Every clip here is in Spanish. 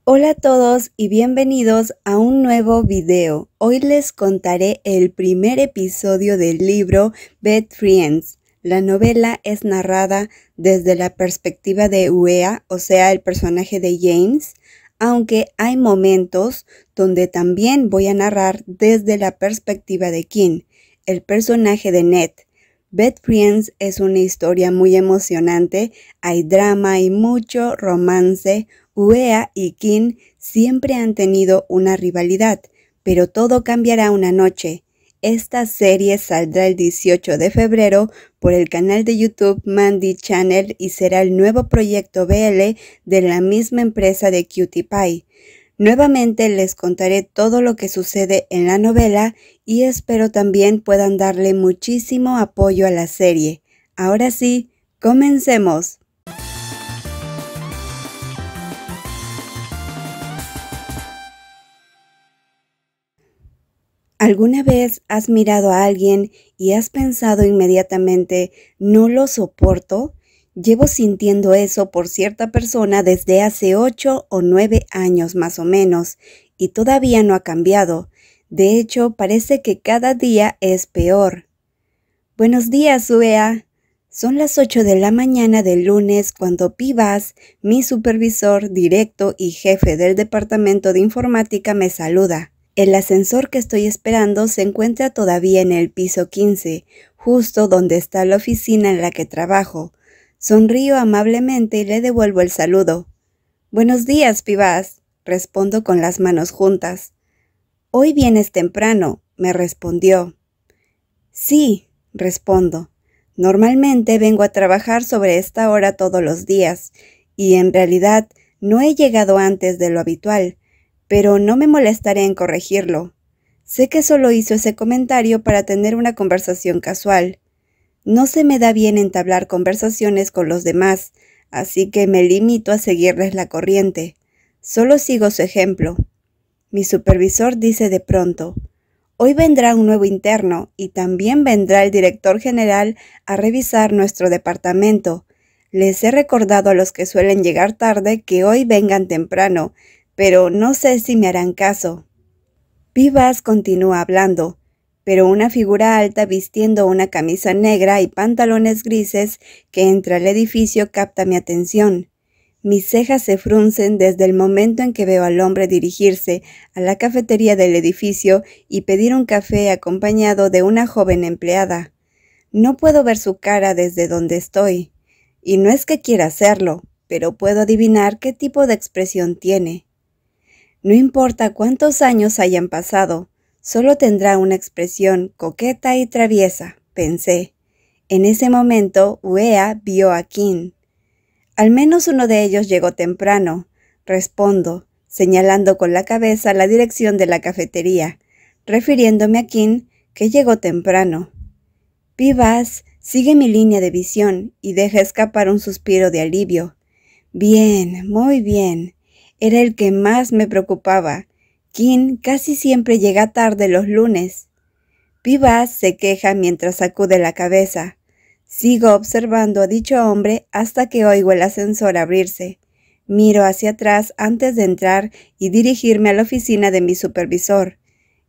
Hola a todos y bienvenidos a un nuevo video. Hoy les contaré el primer episodio del libro Best Friends. La novela es narrada desde la perspectiva de Uea, o sea, el personaje de James, aunque hay momentos donde también voy a narrar desde la perspectiva de Kim, el personaje de Ned. Best Friends es una historia muy emocionante, hay drama y mucho romance. Uea y Kim siempre han tenido una rivalidad, pero todo cambiará una noche. Esta serie saldrá el 18 de febrero por el canal de YouTube Mandy Channel y será el nuevo proyecto BL de la misma empresa de Cutie Pie. Nuevamente les contaré todo lo que sucede en la novela y espero también puedan darle muchísimo apoyo a la serie. Ahora sí, comencemos. ¿Alguna vez has mirado a alguien y has pensado inmediatamente, no lo soporto? Llevo sintiendo eso por cierta persona desde hace 8 o 9 años más o menos, y todavía no ha cambiado. De hecho, parece que cada día es peor. Buenos días, Uea. Son las 8 de la mañana del lunes cuando Pivas, mi supervisor directo y jefe del departamento de informática, me saluda. El ascensor que estoy esperando se encuentra todavía en el piso 15, justo donde está la oficina en la que trabajo. Sonrío amablemente y le devuelvo el saludo. Buenos días, Pivas, respondo con las manos juntas. Hoy vienes temprano, me respondió. Sí, respondo. Normalmente vengo a trabajar sobre esta hora todos los días, y en realidad no he llegado antes de lo habitual, pero no me molestaré en corregirlo. Sé que solo hizo ese comentario para tener una conversación casual. No se me da bien entablar conversaciones con los demás, así que me limito a seguirles la corriente. Solo sigo su ejemplo. Mi supervisor dice de pronto, hoy vendrá un nuevo interno y también vendrá el director general a revisar nuestro departamento. Les he recordado a los que suelen llegar tarde que hoy vengan temprano, pero no sé si me harán caso. Pivas continúa hablando, pero una figura alta vistiendo una camisa negra y pantalones grises que entra al edificio capta mi atención. Mis cejas se fruncen desde el momento en que veo al hombre dirigirse a la cafetería del edificio y pedir un café acompañado de una joven empleada. No puedo ver su cara desde donde estoy, y no es que quiera hacerlo, pero puedo adivinar qué tipo de expresión tiene. No importa cuántos años hayan pasado, solo tendrá una expresión coqueta y traviesa, pensé. En ese momento, Uea vio a Kim. Al menos uno de ellos llegó temprano, respondo, señalando con la cabeza la dirección de la cafetería, refiriéndome a Kim, que llegó temprano. Pivas sigue mi línea de visión y deja escapar un suspiro de alivio. Bien, muy bien. Era el que más me preocupaba. Kim casi siempre llega tarde los lunes. Pivas se queja mientras sacude la cabeza. Sigo observando a dicho hombre hasta que oigo el ascensor abrirse. Miro hacia atrás antes de entrar y dirigirme a la oficina de mi supervisor.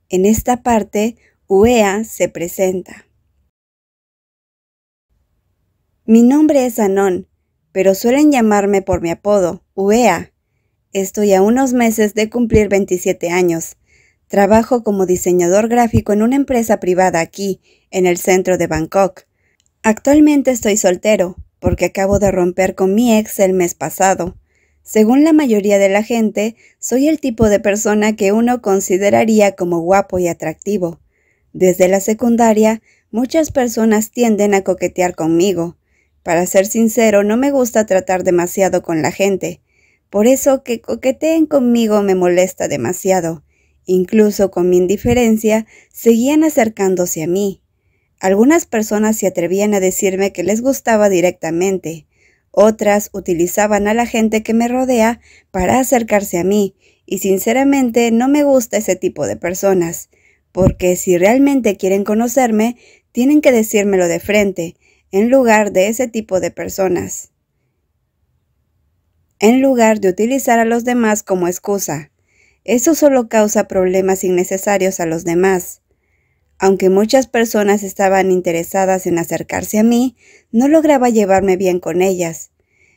En esta parte, Uea se presenta. Mi nombre es Anon, pero suelen llamarme por mi apodo, Uea. Estoy a unos meses de cumplir 27 años. Trabajo como diseñador gráfico en una empresa privada aquí, en el centro de Bangkok. Actualmente estoy soltero, porque acabo de romper con mi ex el mes pasado. Según la mayoría de la gente, soy el tipo de persona que uno consideraría como guapo y atractivo. Desde la secundaria, muchas personas tienden a coquetear conmigo. Para ser sincero, no me gusta tratar demasiado con la gente. Por eso que coqueteen conmigo me molesta demasiado. Incluso con mi indiferencia, seguían acercándose a mí. Algunas personas se atrevían a decirme que les gustaba directamente. Otras utilizaban a la gente que me rodea para acercarse a mí, y sinceramente no me gusta ese tipo de personas, porque si realmente quieren conocerme, tienen que decírmelo de frente, en lugar de ese tipo de personas. en lugar de utilizar a los demás como excusa. Eso solo causa problemas innecesarios a los demás. Aunque muchas personas estaban interesadas en acercarse a mí, no lograba llevarme bien con ellas.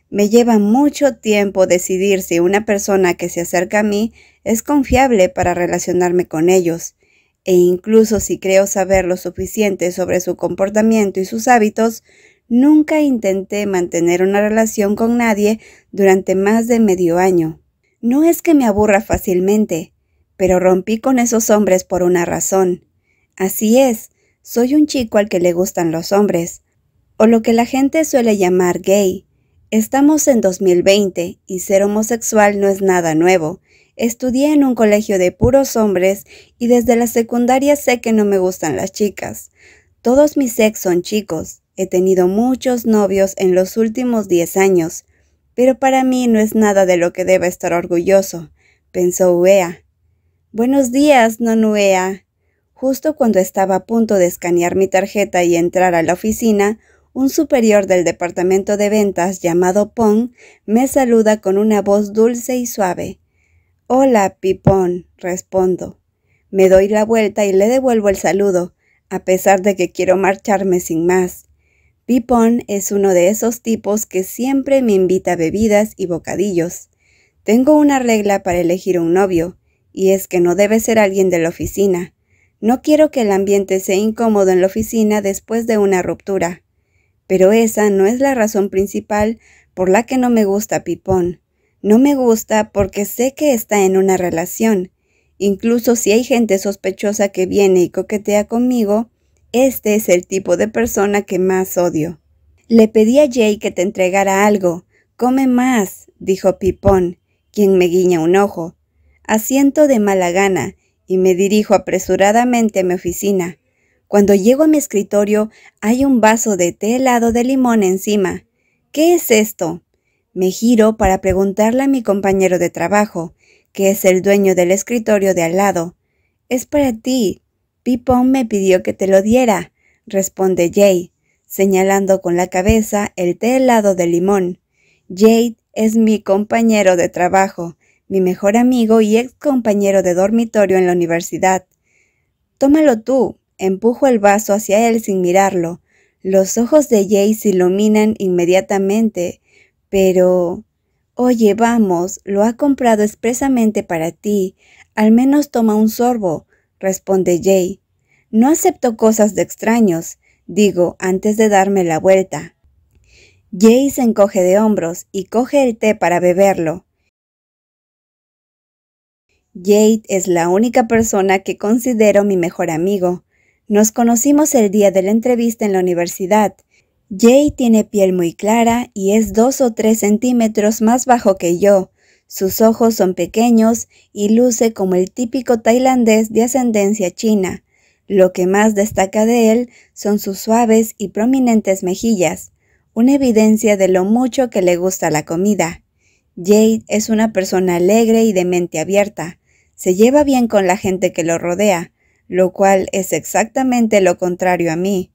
Me lleva mucho tiempo decidir si una persona que se acerca a mí es confiable para relacionarme con ellos, e incluso si creo saber lo suficiente sobre su comportamiento y sus hábitos, nunca intenté mantener una relación con nadie durante más de medio año. No es que me aburra fácilmente, pero rompí con esos hombres por una razón. Así es, soy un chico al que le gustan los hombres, o lo que la gente suele llamar gay. Estamos en 2020 y ser homosexual no es nada nuevo. Estudié en un colegio de puros hombres y desde la secundaria sé que no me gustan las chicas. Todos mis ex son chicos. He tenido muchos novios en los últimos 10 años, pero para mí no es nada de lo que deba estar orgulloso, pensó Uea. Buenos días, Nonuea. Justo cuando estaba a punto de escanear mi tarjeta y entrar a la oficina, un superior del departamento de ventas llamado Pong me saluda con una voz dulce y suave. Hola, Pipón, respondo. Me doy la vuelta y le devuelvo el saludo, a pesar de que quiero marcharme sin más. Pipón es uno de esos tipos que siempre me invita a bebidas y bocadillos. Tengo una regla para elegir un novio, y es que no debe ser alguien de la oficina. No quiero que el ambiente sea incómodo en la oficina después de una ruptura. Pero esa no es la razón principal por la que no me gusta Pipón. No me gusta porque sé que está en una relación. Incluso si hay gente sospechosa que viene y coquetea conmigo, este es el tipo de persona que más odio. Le pedí a Jay que te entregara algo. Come más, dijo Pipón, quien me guiña un ojo. Asiento de mala gana y me dirijo apresuradamente a mi oficina. Cuando llego a mi escritorio, hay un vaso de té helado de limón encima. ¿Qué es esto? Me giro para preguntarle a mi compañero de trabajo, que es el dueño del escritorio de al lado. Es para ti. Pipón me pidió que te lo diera, responde Jay, señalando con la cabeza el té helado de limón. Jay es mi compañero de trabajo, mi mejor amigo y ex compañero de dormitorio en la universidad. Tómalo tú. Empujo el vaso hacia él sin mirarlo. Los ojos de Jay se iluminan inmediatamente. Pero... Oye, vamos, lo ha comprado expresamente para ti. Al menos toma un sorbo, responde Jay. No acepto cosas de extraños, digo antes de darme la vuelta. Jay se encoge de hombros y coge el té para beberlo. Jay es la única persona que considero mi mejor amigo. Nos conocimos el día de la entrevista en la universidad. Jay tiene piel muy clara y es 2 o 3 centímetros más bajo que yo. Sus ojos son pequeños y luce como el típico tailandés de ascendencia china. Lo que más destaca de él son sus suaves y prominentes mejillas, una evidencia de lo mucho que le gusta la comida. Jay es una persona alegre y de mente abierta. Se lleva bien con la gente que lo rodea, lo cual es exactamente lo contrario a mí.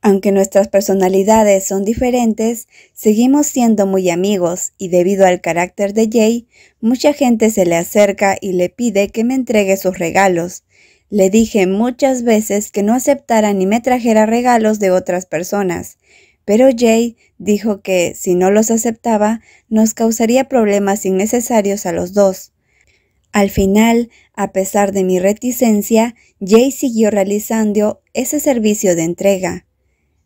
Aunque nuestras personalidades son diferentes, seguimos siendo muy amigos y debido al carácter de Jay, mucha gente se le acerca y le pide que me entregue sus regalos. Le dije muchas veces que no aceptara ni me trajera regalos de otras personas, pero Jay dijo que si no los aceptaba nos causaría problemas innecesarios a los dos. Al final, a pesar de mi reticencia, Jay siguió realizando ese servicio de entrega.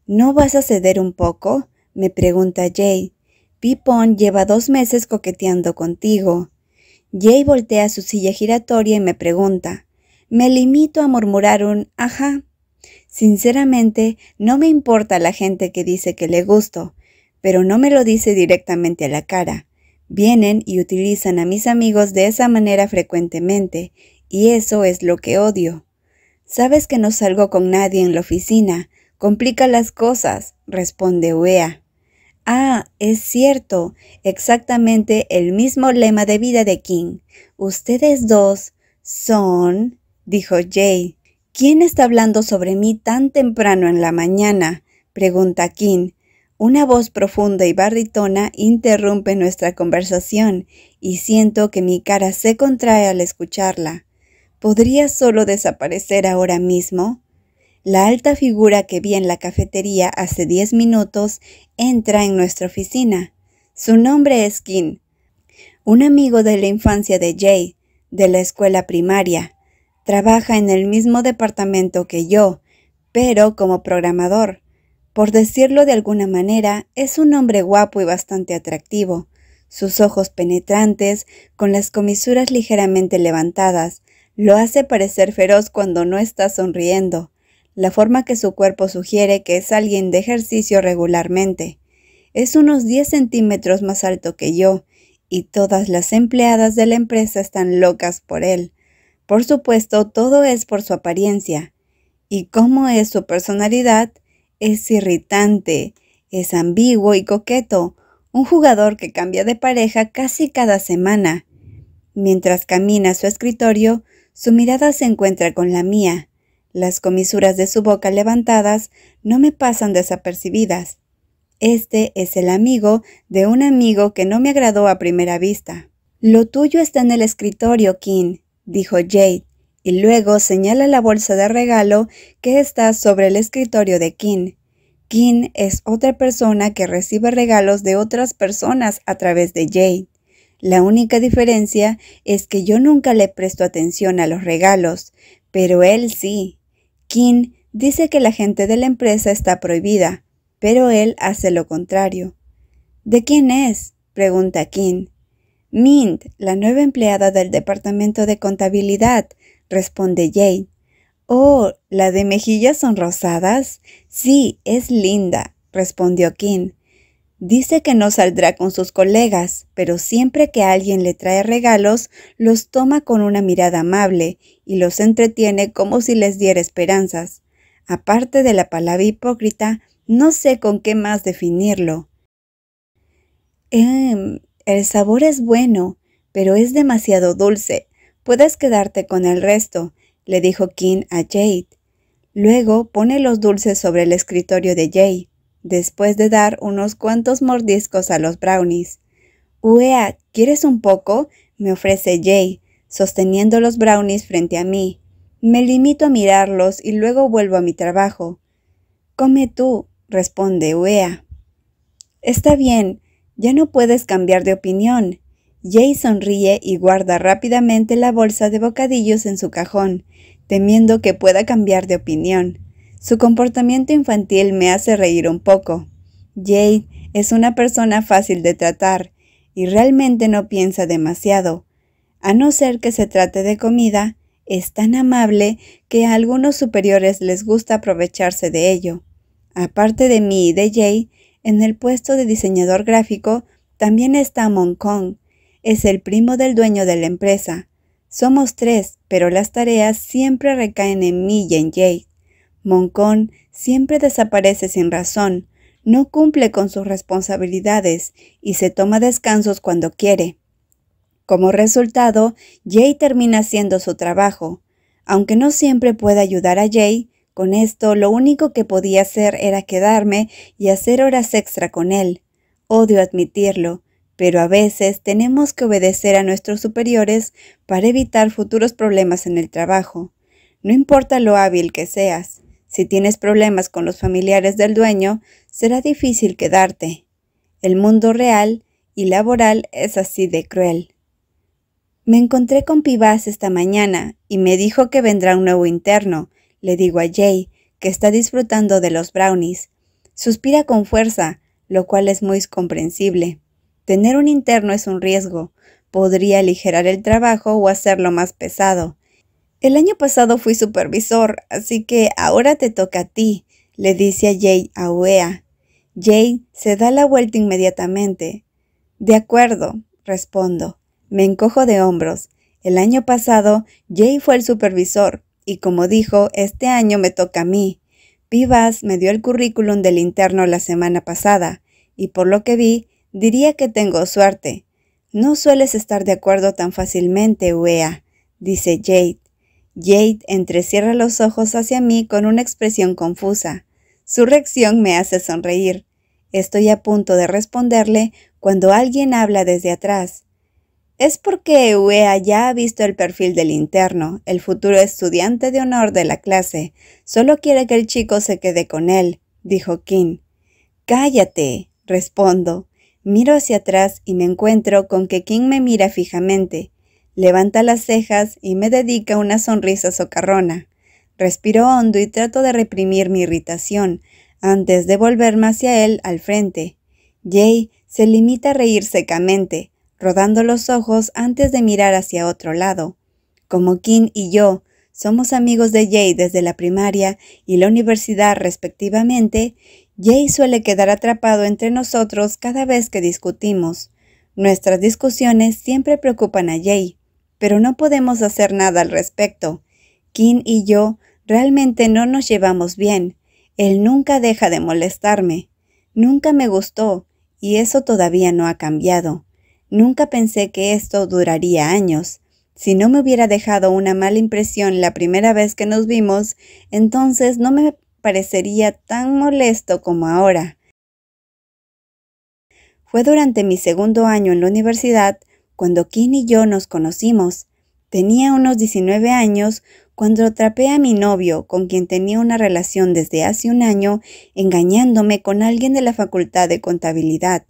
¿No vas a ceder un poco?, me pregunta Jay. Pipón lleva 2 meses coqueteando contigo. Jay voltea su silla giratoria y me pregunta. Me limito a murmurar un ajá. Sinceramente, no me importa la gente que dice que le gusto, pero no me lo dice directamente a la cara. Vienen y utilizan a mis amigos de esa manera frecuentemente, y eso es lo que odio. Sabes que no salgo con nadie en la oficina. Complica las cosas, responde Uea. Ah, es cierto, exactamente el mismo lema de vida de King. Ustedes dos son, dijo Jay. ¿Quién está hablando sobre mí tan temprano en la mañana?, pregunta King. Una voz profunda y baritona interrumpe nuestra conversación y siento que mi cara se contrae al escucharla. ¿Podría solo desaparecer ahora mismo? La alta figura que vi en la cafetería hace 10 minutos entra en nuestra oficina. Su nombre es Kim, un amigo de la infancia de Jay, de la escuela primaria. Trabaja en el mismo departamento que yo, pero como programador. Por decirlo de alguna manera, es un hombre guapo y bastante atractivo. Sus ojos penetrantes, con las comisuras ligeramente levantadas, lo hace parecer feroz cuando no está sonriendo, la forma que su cuerpo sugiere que es alguien de ejercicio regularmente. Es unos 10 centímetros más alto que yo, y todas las empleadas de la empresa están locas por él. Por supuesto, todo es por su apariencia. ¿Y cómo es su personalidad? Es irritante, es ambiguo y coqueto, un jugador que cambia de pareja casi cada semana. Mientras camina a su escritorio, su mirada se encuentra con la mía. Las comisuras de su boca levantadas no me pasan desapercibidas. Este es el amigo de un amigo que no me agradó a primera vista. «Lo tuyo está en el escritorio, Kim», dijo Jade, y luego señala la bolsa de regalo que está sobre el escritorio de Kim. Kim es otra persona que recibe regalos de otras personas a través de Jade. La única diferencia es que yo nunca le presto atención a los regalos, pero él sí. Kim dice que la gente de la empresa está prohibida, pero él hace lo contrario. «¿De quién es?», pregunta Kim. «Mint, la nueva empleada del departamento de contabilidad», responde Jade. «Oh, ¿la de mejillas sonrosadas? Sí, es linda», respondió Kim. «Dice que no saldrá con sus colegas, pero siempre que alguien le trae regalos, los toma con una mirada amable y los entretiene como si les diera esperanzas. Aparte de la palabra hipócrita, no sé con qué más definirlo». El sabor es bueno, pero es demasiado dulce. Puedes quedarte con el resto», le dijo Kim a Jade. Luego pone los dulces sobre el escritorio de Jay, después de dar unos cuantos mordiscos a los brownies. «Uea, ¿quieres un poco?», me ofrece Jay, sosteniendo los brownies frente a mí. Me limito a mirarlos y luego vuelvo a mi trabajo. «Come tú», responde Uea. «Está bien, ya no puedes cambiar de opinión». Jay sonríe y guarda rápidamente la bolsa de bocadillos en su cajón, temiendo que pueda cambiar de opinión. Su comportamiento infantil me hace reír un poco. Jade es una persona fácil de tratar y realmente no piensa demasiado. A no ser que se trate de comida, es tan amable que a algunos superiores les gusta aprovecharse de ello. Aparte de mí y de Jay, en el puesto de diseñador gráfico también está Moncon. Es el primo del dueño de la empresa. Somos 3, pero las tareas siempre recaen en mí y en Jade. Moncon siempre desaparece sin razón, no cumple con sus responsabilidades y se toma descansos cuando quiere. Como resultado, Jay termina haciendo su trabajo. Aunque no siempre puede ayudar a Jay, con esto lo único que podía hacer era quedarme y hacer horas extra con él. Odio admitirlo, pero a veces tenemos que obedecer a nuestros superiores para evitar futuros problemas en el trabajo. No importa lo hábil que seas, si tienes problemas con los familiares del dueño, será difícil quedarte. El mundo real y laboral es así de cruel. Me encontré con Pivas esta mañana y me dijo que vendrá un nuevo interno, le digo a Jay, que está disfrutando de los brownies. Suspira con fuerza, lo cual es muy comprensible. Tener un interno es un riesgo. Podría aligerar el trabajo o hacerlo más pesado. «El año pasado fui supervisor, así que ahora te toca a ti», le dice a Jay a Uea. Jay se da la vuelta inmediatamente. «De acuerdo», respondo. Me encojo de hombros. El año pasado, Jay fue el supervisor, y como dijo, este año me toca a mí. Pivas me dio el currículum del interno la semana pasada, y por lo que vi, diría que tengo suerte. «No sueles estar de acuerdo tan fácilmente, Uea», dice Jade. Jade entrecierra los ojos hacia mí con una expresión confusa. Su reacción me hace sonreír. Estoy a punto de responderle cuando alguien habla desde atrás. Es porque Uea ya ha visto el perfil del interno, el futuro estudiante de honor de la clase. Solo quiere que el chico se quede con él, dijo Kim. Cállate, respondo. Miro hacia atrás y me encuentro con que Kim me mira fijamente. Levanta las cejas y me dedica una sonrisa socarrona. Respiro hondo y trato de reprimir mi irritación antes de volverme hacia él al frente. Jay se limita a reír secamente, rodando los ojos antes de mirar hacia otro lado. Como Kim y yo somos amigos de Jay desde la primaria y la universidad respectivamente, Jay suele quedar atrapado entre nosotros cada vez que discutimos. Nuestras discusiones siempre preocupan a Jay, pero no podemos hacer nada al respecto. Kim y yo realmente no nos llevamos bien. Él nunca deja de molestarme. Nunca me gustó, y eso todavía no ha cambiado. Nunca pensé que esto duraría años. Si no me hubiera dejado una mala impresión la primera vez que nos vimos, entonces no me parecería tan molesto como ahora. Fue durante mi segundo año en la universidad cuando Kim y yo nos conocimos. Tenía unos 19 años cuando atrapé a mi novio, con quien tenía una relación desde hace un año, engañándome con alguien de la Facultad de Contabilidad.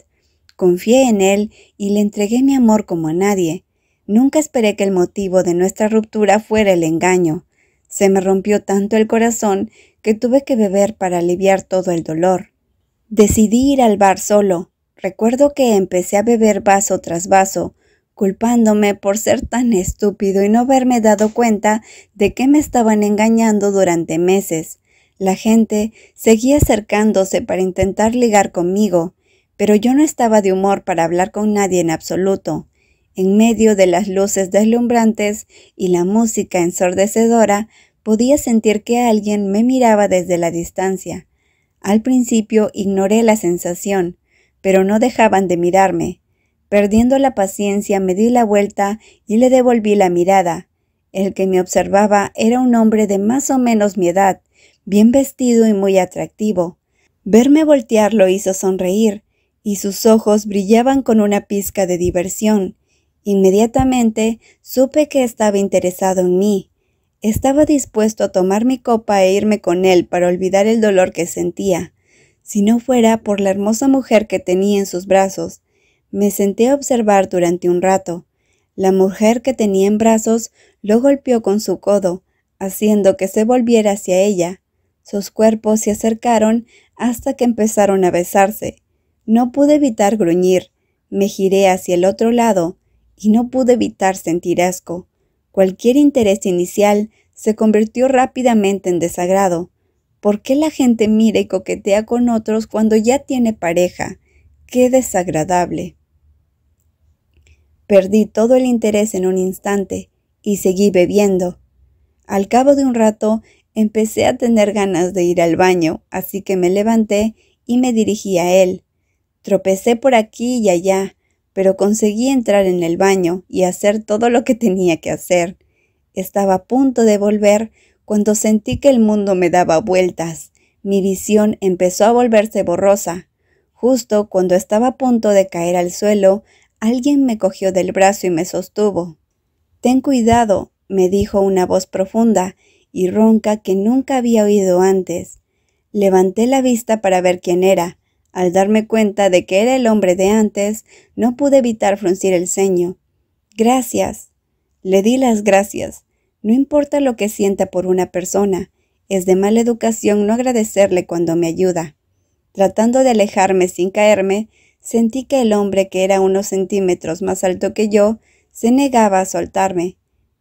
Confié en él y le entregué mi amor como a nadie. Nunca esperé que el motivo de nuestra ruptura fuera el engaño. Se me rompió tanto el corazón que tuve que beber para aliviar todo el dolor. Decidí ir al bar solo. Recuerdo que empecé a beber vaso tras vaso, culpándome por ser tan estúpido y no haberme dado cuenta de que me estaban engañando durante meses. La gente seguía acercándose para intentar ligar conmigo, pero yo no estaba de humor para hablar con nadie en absoluto. En medio de las luces deslumbrantes y la música ensordecedora, podía sentir que alguien me miraba desde la distancia. Al principio ignoré la sensación, pero no dejaban de mirarme. Perdiendo la paciencia, me di la vuelta y le devolví la mirada. El que me observaba era un hombre de más o menos mi edad, bien vestido y muy atractivo. Verme voltear lo hizo sonreír, y sus ojos brillaban con una pizca de diversión. Inmediatamente supe que estaba interesado en mí. Estaba dispuesto a tomar mi copa e irme con él para olvidar el dolor que sentía, si no fuera por la hermosa mujer que tenía en sus brazos. Me senté a observar durante un rato. La mujer que tenía en brazos lo golpeó con su codo, haciendo que se volviera hacia ella. Sus cuerpos se acercaron hasta que empezaron a besarse. No pude evitar gruñir. Me giré hacia el otro lado y no pude evitar sentir asco. Cualquier interés inicial se convirtió rápidamente en desagrado. ¿Por qué la gente mira y coquetea con otros cuando ya tiene pareja? ¡Qué desagradable! Perdí todo el interés en un instante y seguí bebiendo. Al cabo de un rato empecé a tener ganas de ir al baño, así que me levanté y me dirigí a él. Tropecé por aquí y allá, pero conseguí entrar en el baño y hacer todo lo que tenía que hacer. Estaba a punto de volver cuando sentí que el mundo me daba vueltas. Mi visión empezó a volverse borrosa. Justo cuando estaba a punto de caer al suelo, alguien me cogió del brazo y me sostuvo. «Ten cuidado», me dijo una voz profunda y ronca que nunca había oído antes. Levanté la vista para ver quién era. Al darme cuenta de que era el hombre de antes, no pude evitar fruncir el ceño. «Gracias». Le di las gracias. No importa lo que sienta por una persona, es de mala educación no agradecerle cuando me ayuda. Tratando de alejarme sin caerme, sentí que el hombre, que era unos centímetros más alto que yo, se negaba a soltarme.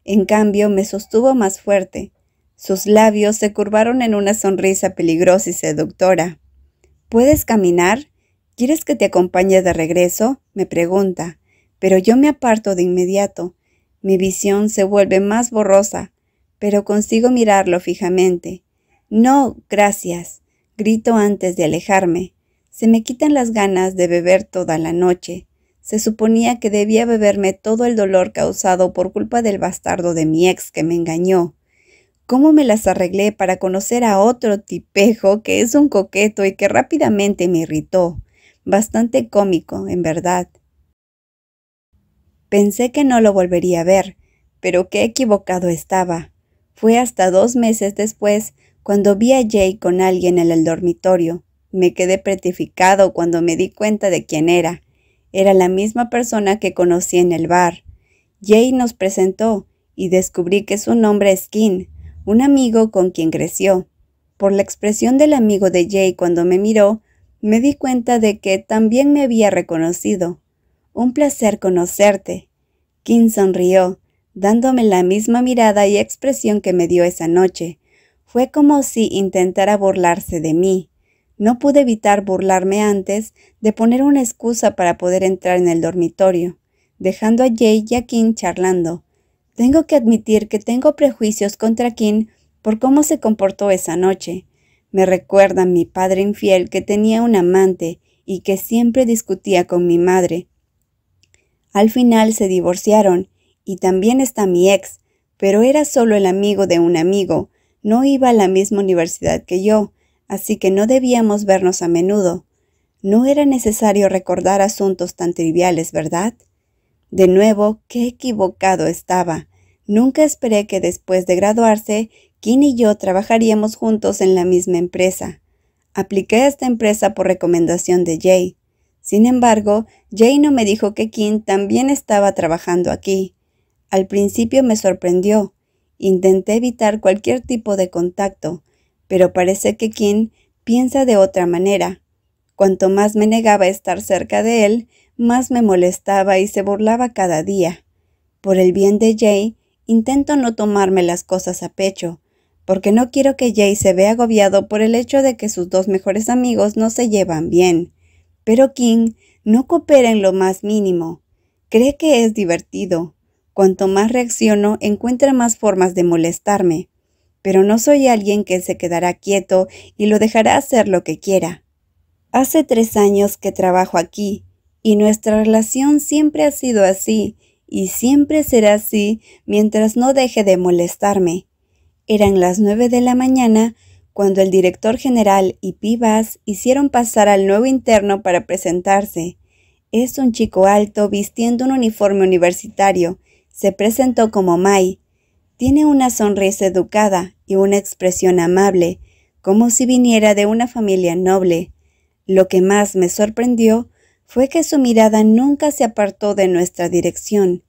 En cambio, me sostuvo más fuerte. Sus labios se curvaron en una sonrisa peligrosa y seductora. «¿Puedes caminar? ¿Quieres que te acompañe de regreso?», me pregunta, pero yo me aparto de inmediato. Mi visión se vuelve más borrosa, pero consigo mirarlo fijamente. «No, gracias», grito antes de alejarme. Se me quitan las ganas de beber toda la noche. Se suponía que debía beberme todo el dolor causado por culpa del bastardo de mi ex que me engañó. ¿Cómo me las arreglé para conocer a otro tipejo que es un coqueto y que rápidamente me irritó? bastante cómico, en verdad. Pensé que no lo volvería a ver, pero qué equivocado estaba. Fue hasta 2 meses después cuando vi a Jay con alguien en el dormitorio. Me quedé petrificado cuando me di cuenta de quién era. Era la misma persona que conocí en el bar. Jay nos presentó y descubrí que su nombre es Kim, un amigo con quien creció. Por la expresión del amigo de Jay cuando me miró, me di cuenta de que también me había reconocido. Un placer conocerte. Kim sonrió, dándome la misma mirada y expresión que me dio esa noche. Fue como si intentara burlarse de mí. No pude evitar burlarme antes de poner una excusa para poder entrar en el dormitorio, dejando a Jay y a Kim charlando. Tengo que admitir que tengo prejuicios contra Kim por cómo se comportó esa noche. Me recuerda a mi padre infiel que tenía un amante y que siempre discutía con mi madre. Al final se divorciaron, y también está mi ex, pero era solo el amigo de un amigo, no iba a la misma universidad que yo, así que no debíamos vernos a menudo. No era necesario recordar asuntos tan triviales, ¿verdad? De nuevo, qué equivocado estaba. Nunca esperé que después de graduarse, Kim y yo trabajaríamos juntos en la misma empresa. Apliqué a esta empresa por recomendación de Jay. Sin embargo, Jay no me dijo que Kim también estaba trabajando aquí. Al principio me sorprendió. Intenté evitar cualquier tipo de contacto, pero parece que Kim piensa de otra manera. Cuanto más me negaba a estar cerca de él, más me molestaba y se burlaba cada día. Por el bien de Jay, intento no tomarme las cosas a pecho, porque no quiero que Jay se vea agobiado por el hecho de que sus 2 mejores amigos no se llevan bien. Pero Kim no coopera en lo más mínimo. Cree que es divertido. Cuanto más reacciono, encuentra más formas de molestarme. Pero no soy alguien que se quedará quieto y lo dejará hacer lo que quiera. Hace 3 años que trabajo aquí, y nuestra relación siempre ha sido así, y siempre será así mientras no deje de molestarme. Eran las 9 de la mañana cuando el director general y Pivas hicieron pasar al nuevo interno para presentarse. Es un chico alto vistiendo un uniforme universitario. Se presentó como Mai. Tiene una sonrisa educada y una expresión amable, como si viniera de una familia noble. Lo que más me sorprendió fue que su mirada nunca se apartó de nuestra dirección.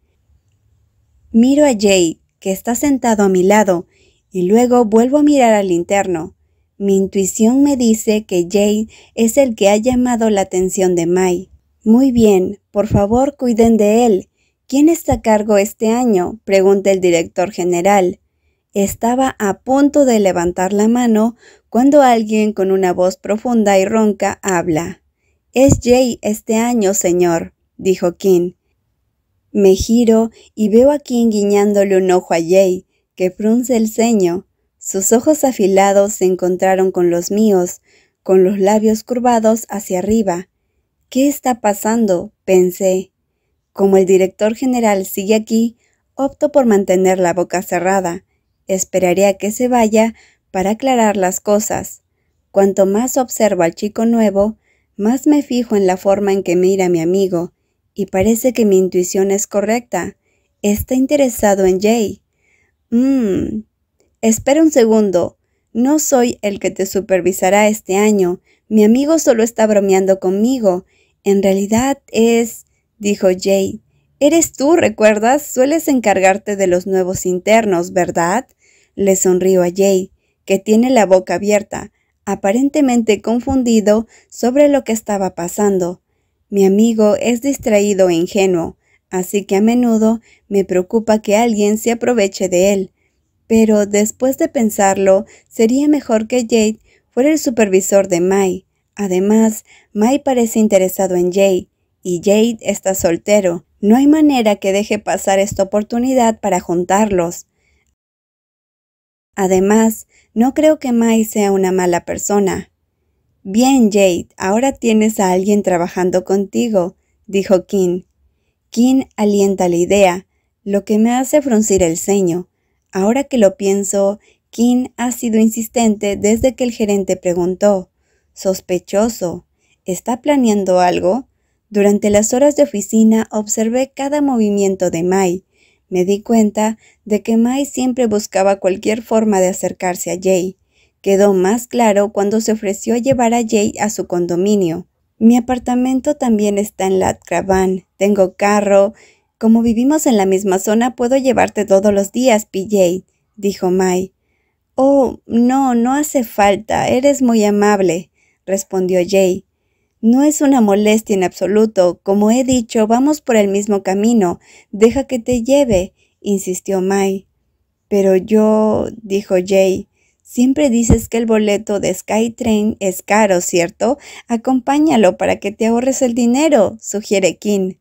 Miro a Jay, que está sentado a mi lado, y luego vuelvo a mirar al interno. Mi intuición me dice que Jay es el que ha llamado la atención de Mai. Muy bien, por favor cuiden de él. ¿Quién está a cargo este año?, pregunta el director general. Estaba a punto de levantar la mano cuando alguien con una voz profunda y ronca habla. Es Jay este año, señor, dijo Kim. Me giro y veo a Kim guiñándole un ojo a Jay, que frunce el ceño. Sus ojos afilados se encontraron con los míos, con los labios curvados hacia arriba. ¿Qué está pasando?, pensé. Como el director general sigue aquí, opto por mantener la boca cerrada. Esperaré a que se vaya para aclarar las cosas. Cuanto más observo al chico nuevo, más me fijo en la forma en que mira a mi amigo, y parece que mi intuición es correcta. Está interesado en Jay. Espera un segundo. No soy el que te supervisará este año. Mi amigo solo está bromeando conmigo. En realidad dijo Jay. Eres tú, ¿recuerdas? Sueles encargarte de los nuevos internos, ¿verdad? Le sonrió a Jay, que tiene la boca abierta, aparentemente confundido sobre lo que estaba pasando. Mi amigo es distraído e ingenuo, así que a menudo me preocupa que alguien se aproveche de él. Pero después de pensarlo, sería mejor que Jade fuera el supervisor de Mai. Además, Mai parece interesado en Jay, y Jade está soltero. No hay manera que deje pasar esta oportunidad para juntarlos. Además, no creo que Mai sea una mala persona. Bien, Jade, ahora tienes a alguien trabajando contigo, dijo Kim. Kim alienta la idea, lo que me hace fruncir el ceño. Ahora que lo pienso, Kim ha sido insistente desde que el gerente preguntó. Sospechoso. ¿Está planeando algo? Durante las horas de oficina observé cada movimiento de Mai. Me di cuenta de que Mai siempre buscaba cualquier forma de acercarse a Jay. Quedó más claro cuando se ofreció a llevar a Jay a su condominio. Mi apartamento también está en Lat Cravan. Tengo carro. Como vivimos en la misma zona, puedo llevarte todos los días, PJ, dijo Mai. Oh, no hace falta. Eres muy amable, respondió Jay. No es una molestia en absoluto. Como he dicho, vamos por el mismo camino. Deja que te lleve, insistió Mai. Pero yo, dijo Jay, siempre dices que el boleto de SkyTrain es caro, ¿cierto? Acompáñalo para que te ahorres el dinero, sugiere Kim.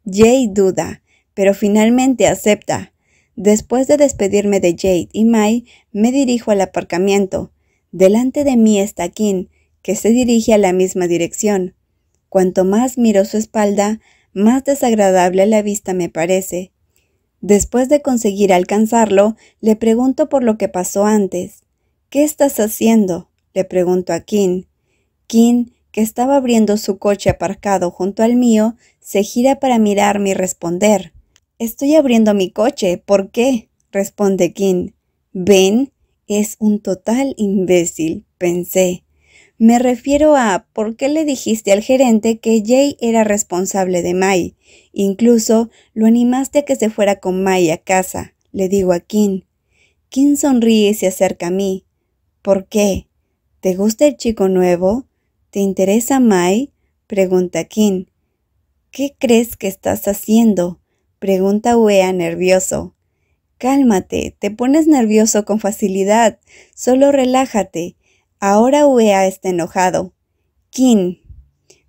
Jay duda, pero finalmente acepta. Después de despedirme de Jade y Mai, me dirijo al aparcamiento. Delante de mí está Kim, que se dirige a la misma dirección. Cuanto más miro su espalda, más desagradable la vista me parece. Después de conseguir alcanzarlo, le pregunto por lo que pasó antes. ¿Qué estás haciendo?, le pregunto a Kim. Kim, que estaba abriendo su coche aparcado junto al mío, se gira para mirarme y responder. Estoy abriendo mi coche, ¿por qué?, responde Kim. ¿Ven? Es un total imbécil, pensé. Me refiero a ¿por qué le dijiste al gerente que Jay era responsable de Mai? Incluso lo animaste a que se fuera con Mai a casa, le digo a Kim. Kim sonríe y se acerca a mí. ¿Por qué? ¿Te gusta el chico nuevo? ¿Te interesa Mai?, pregunta Kim. ¿Qué crees que estás haciendo?, pregunta Uea nervioso. Cálmate, te pones nervioso con facilidad. Solo relájate. Ahora Uea está enojado. Kim,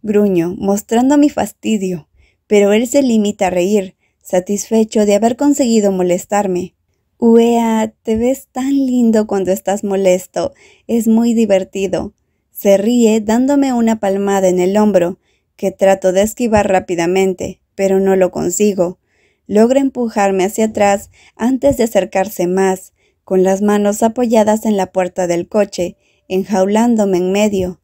gruño, mostrando mi fastidio, pero él se limita a reír, satisfecho de haber conseguido molestarme. Uea, te ves tan lindo cuando estás molesto. Es muy divertido. Se ríe dándome una palmada en el hombro, que trato de esquivar rápidamente, pero no lo consigo. Logra empujarme hacia atrás antes de acercarse más, con las manos apoyadas en la puerta del coche, enjaulándome en medio.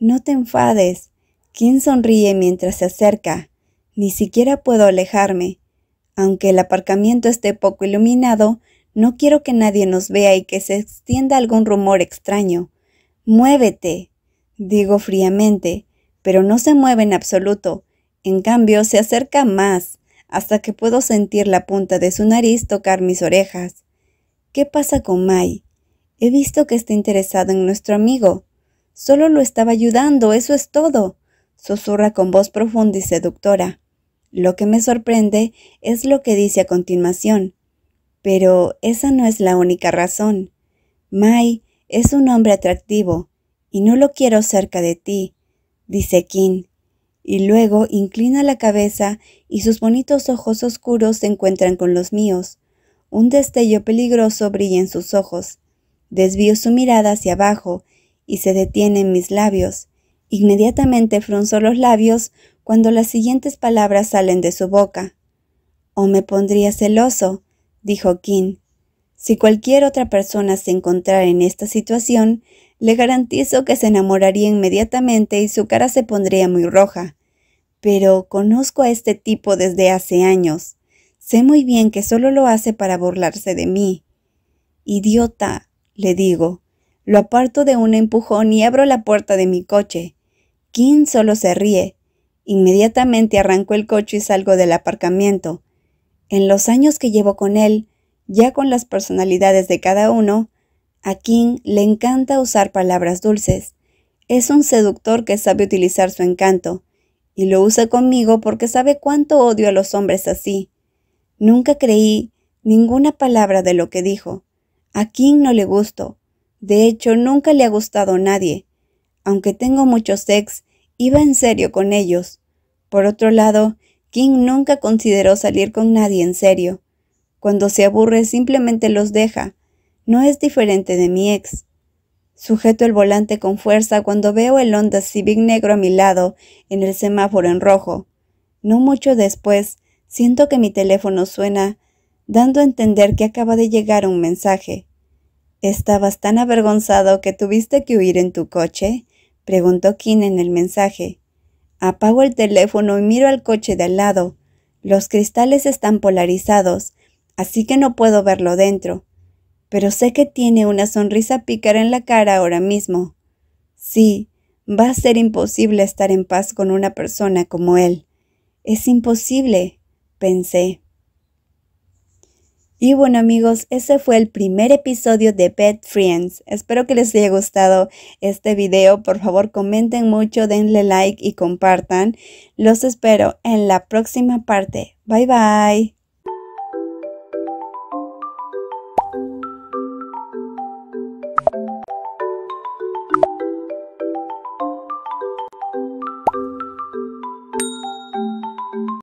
No te enfades. Kim sonríe mientras se acerca. Ni siquiera puedo alejarme. Aunque el aparcamiento esté poco iluminado, no quiero que nadie nos vea y que se extienda algún rumor extraño. ¡Muévete!, digo fríamente, pero no se mueve en absoluto. En cambio, se acerca más, hasta que puedo sentir la punta de su nariz tocar mis orejas. ¿Qué pasa con Mai? He visto que está interesado en nuestro amigo. Solo lo estaba ayudando, eso es todo, susurra con voz profunda y seductora. Lo que me sorprende es lo que dice a continuación. Pero esa no es la única razón. Mai es un hombre atractivo, y no lo quiero cerca de ti, dice Kim, y luego inclina la cabeza y sus bonitos ojos oscuros se encuentran con los míos. Un destello peligroso brilla en sus ojos. Desvío su mirada hacia abajo y se detiene en mis labios. Inmediatamente frunzo los labios cuando las siguientes palabras salen de su boca. «O me pondría celoso», dijo Kim. Si cualquier otra persona se encontrara en esta situación, le garantizo que se enamoraría inmediatamente y su cara se pondría muy roja. Pero conozco a este tipo desde hace años. Sé muy bien que solo lo hace para burlarse de mí. «Idiota», le digo. Lo aparto de un empujón y abro la puerta de mi coche. Kim solo se ríe. Inmediatamente arranco el coche y salgo del aparcamiento. En los años que llevo con él, ya con las personalidades de cada uno, a Kim le encanta usar palabras dulces. Es un seductor que sabe utilizar su encanto, y lo usa conmigo porque sabe cuánto odio a los hombres así. Nunca creí ninguna palabra de lo que dijo. A Kim no le gusto. De hecho, nunca le ha gustado a nadie. Aunque tengo muchos ex, iba en serio con ellos. Por otro lado, Kim nunca consideró salir con nadie en serio. Cuando se aburre, simplemente los deja. No es diferente de mi ex. Sujeto el volante con fuerza cuando veo el Honda Civic negro a mi lado en el semáforo en rojo. No mucho después, siento que mi teléfono suena, dando a entender que acaba de llegar un mensaje. «¿Estabas tan avergonzado que tuviste que huir en tu coche?», preguntó Kim en el mensaje. Apago el teléfono y miro al coche de al lado. Los cristales están polarizados, así que no puedo verlo dentro. Pero sé que tiene una sonrisa pícara en la cara ahora mismo. Sí, va a ser imposible estar en paz con una persona como él. Es imposible, pensé. Y bueno amigos, ese fue el primer episodio de Bed Friends. Espero que les haya gustado este video. Por favor comenten mucho, denle like y compartan. Los espero en la próxima parte. Bye bye.